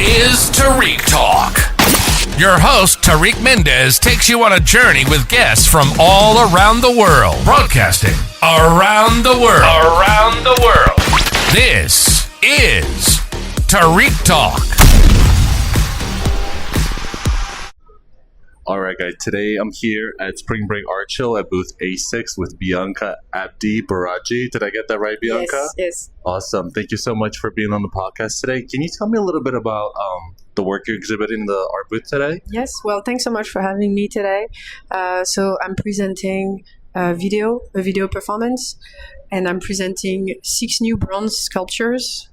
is Tarik Talk. Your host, Tarik Mendez, takes you on a journey with guests from all around the world. Broadcasting around the world. Around the world. This is Tarik Talk. All right, guys. Today I'm here at Spring Break Art Show at booth A6 with Bianca Abdi-Boragi. Did I get that right, Bianca? Yes. Awesome. Thank you so much for being on the podcast today. Can you tell me a little bit about the work you're exhibiting in the art booth today? Yes. Well, thanks so much for having me today. So I'm presenting a video performance, and I'm presenting 6 new bronze sculptures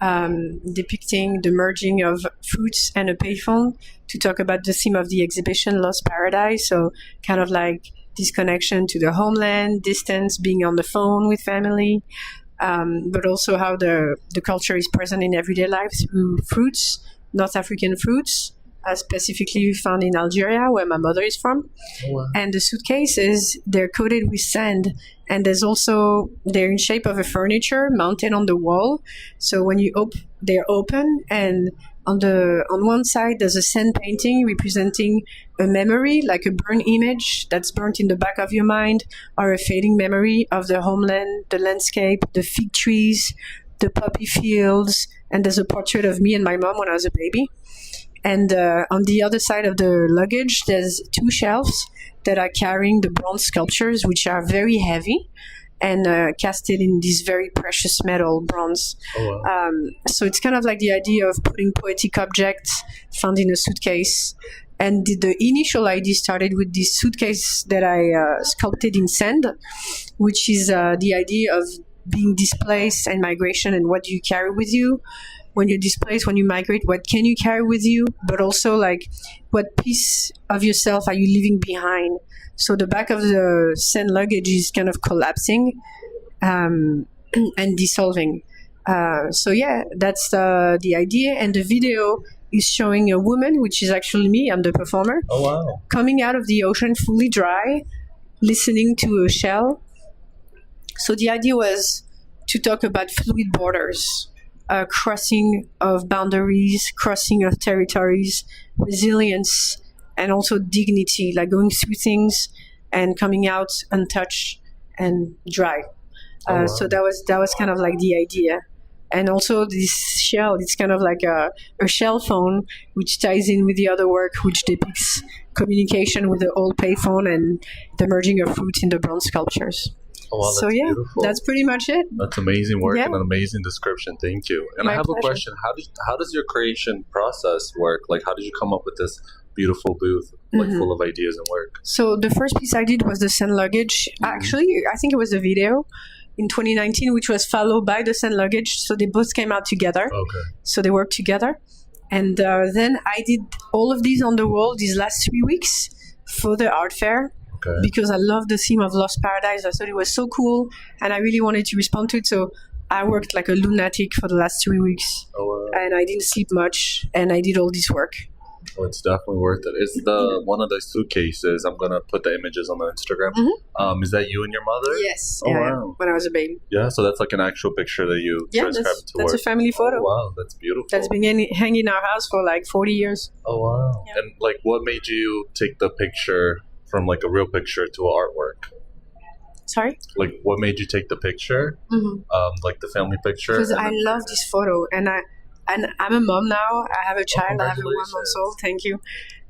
depicting the merging of fruits and a payphone to talk about the theme of the exhibition, Lost Paradise. So kind of like this connection to the homeland, distance, being on the phone with family, but also how the culture is present in everyday life through fruits, North African fruits, specifically found in Algeria, where my mother is from. Oh, wow. And the suitcases, they're coated with sand, and they're in shape of a furniture mounted on the wall. So when you they're open, and on one side there's a sand painting representing a memory, like a burnt image that's burnt in the back of your mind, or a fading memory of the homeland, the landscape, the fig trees, the poppy fields, and there's a portrait of me and my mom when I was a baby. And on the other side of the luggage, there's 2 shelves that are carrying the bronze sculptures, which are very heavy and casted in this very precious metal bronze. Oh, wow. So it's kind of like the idea of putting poetic objects found in a suitcase. And the initial idea started with this suitcase that I sculpted in sand, which is the idea of being displaced and migration, and what do you carry with you. When you're displaced, when you migrate, what can you carry with you? But also, like, what piece of yourself are you leaving behind? So the back of the sand luggage is kind of collapsing and dissolving. So yeah, that's the idea. And the video is showing a woman, which is actually me, I'm the performer. Oh, wow. Coming out of the ocean fully dry, listening to a shell. So the idea was to talk about fluid borders. Crossing of boundaries, crossing of territories, resilience, and also dignity, like going through things and coming out untouched and dry. Oh, wow. So that was kind of like the idea. And also this shell, it's kind of like a shell phone, which ties in with the other work, which depicts communication with the old payphone and the merging of fruit in the bronze sculptures. Oh, wow, so yeah, beautiful. That's pretty much it. That's amazing work and an amazing description. Thank you. And My I have pleasure. a question. How does your creation process work? Like, how did you come up with this beautiful booth, like full of ideas and work? So the first piece I did was the sand luggage. Actually, I think it was a video in 2019, which was followed by the sand luggage. So they both came out together. Okay. So they worked together. And then I did all of these on the wall these last 3 weeks for the art fair. Okay. Because I love the theme of Lost Paradise. I thought it was so cool, and I really wanted to respond to it. So I worked like a lunatic for the last 3 weeks. Oh, wow. And I didn't sleep much, and I did all this work. Well, it's definitely worth it. Is one of the suitcases? I'm gonna put the images on the Instagram. Mm-hmm. Is that you and your mother? Yes. Oh, wow. When I was a baby. Yeah. So that's like an actual picture that you transcribed to work. That's a family photo. Oh, wow, that's beautiful. That's been hanging in our house for like 40 years. Oh, wow. Yeah. And like, what made you take the picture from like a real picture to an artwork? Sorry? Like, what made you take the picture? Like the family picture? Because I love this photo, and I'm a mom now. I have a child. I have a 1 month old. Thank you.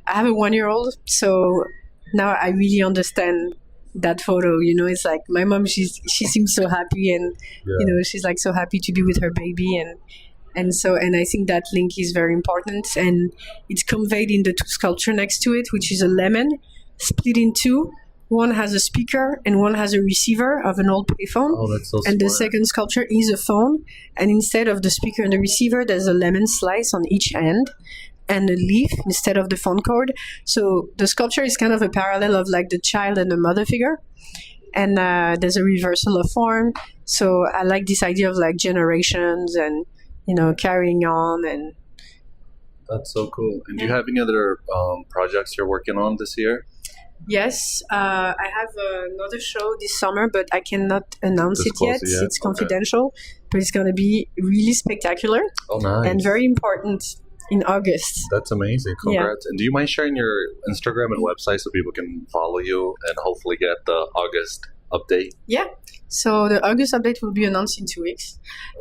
I have a 1-year-old, so now I really understand that photo. You know, it's like my mom. She seems so happy, and you know, she's like so happy to be with her baby, and I think that link is very important, and it's conveyed in the 2 sculpture next to it, which is a lemon split in 2. One has a speaker and one has a receiver of an old payphone. Oh, that's so smart. And the second sculpture is a phone. And instead of the speaker and the receiver, there's a lemon slice on each end and a leaf instead of the phone cord. So the sculpture is kind of a parallel of like the child and the mother figure. And there's a reversal of form. So I like this idea of like generations and, you know, carrying on. And that's so cool. And do you have any other projects you're working on this year? Yes, I have another show this summer, but I cannot announce it yet. It's confidential, but it's going to be really spectacular. Oh, nice. And very important. in August. That's amazing. Congrats. And do you mind sharing your Instagram and website so people can follow you and hopefully get the August update? Yeah. So the August update will be announced in 2 weeks.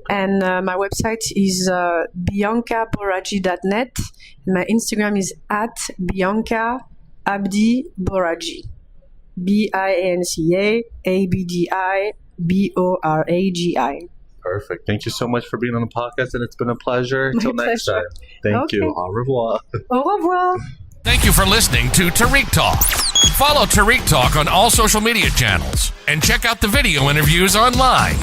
And my website is biancaboragi.net. And my Instagram is at Bianca Abdi-Boragi. BIANCA-ABDI-BORAGI. Perfect. Thank you so much for being on the podcast, and it's been a pleasure. Until next time. Thank you. Au revoir. Au revoir. Thank you for listening to Tarik Talk. Follow Tarik Talk on all social media channels and check out the video interviews online.